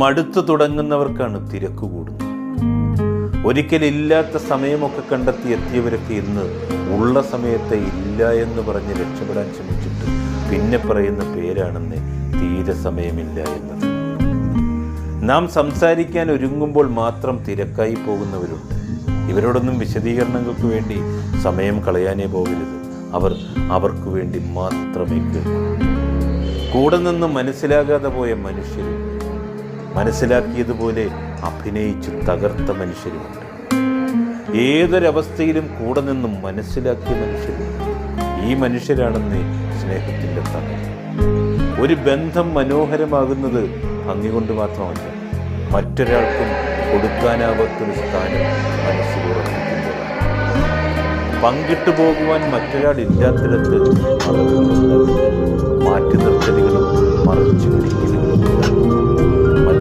മടുത്തു തുടങ്ങുന്നവർക്കാണ് തിരക്ക് കൂടുന്നത്. ഒരിക്കലില്ലാത്ത സമയമൊക്കെ കണ്ടെത്തി എത്തിയവരൊക്കെ ഇന്ന് ഉള്ള സമയത്തെ ഇല്ല എന്ന് പറഞ്ഞ് രക്ഷപ്പെടാൻ ശ്രമിച്ചിട്ട് പിന്നെ പറയുന്ന പേരാണെന്ന് തീരെ സമയമില്ല എന്നത്. നാം സംസാരിക്കാൻ ഒരുങ്ങുമ്പോൾ മാത്രം തിരക്കായി പോകുന്നവരുണ്ട്. ഇവരോടൊന്നും വിശദീകരണങ്ങൾക്ക് വേണ്ടി സമയം കളയാനേ പോകരുത്. അവർക്ക് വേണ്ടി മാത്രമേ കേൾക്കൂ. കൂടെ നിന്ന് മനസ്സിലാകാതെ പോയ മനുഷ്യരും മനസ്സിലാക്കിയതുപോലെ അഭിനയിച്ച് തകർത്ത മനുഷ്യരുമുണ്ട്. ഏതൊരവസ്ഥയിലും കൂടെ നിന്നും മനസ്സിലാക്കിയ മനുഷ്യരുമുണ്ട്. ഈ മനുഷ്യരാണെന്ന് സ്നേഹത്തിൻ്റെ തണൽ. ഒരു ബന്ധം മനോഹരമാകുന്നത് ഭംഗി കൊണ്ട് മാത്രമല്ല, മറ്റൊരാൾക്കും കൊടുക്കാനാവാത്തൊരു സ്ഥാനം മനസ്സിൽ ഉറപ്പിക്കുന്നതാണ്. പങ്കിട്ടു പോകുവാൻ മറ്റൊരാളില്ലാത്തിടത്ത് മാറ്റി നിർത്തലുകളും മറച്ചു പിടിക്കലുകളും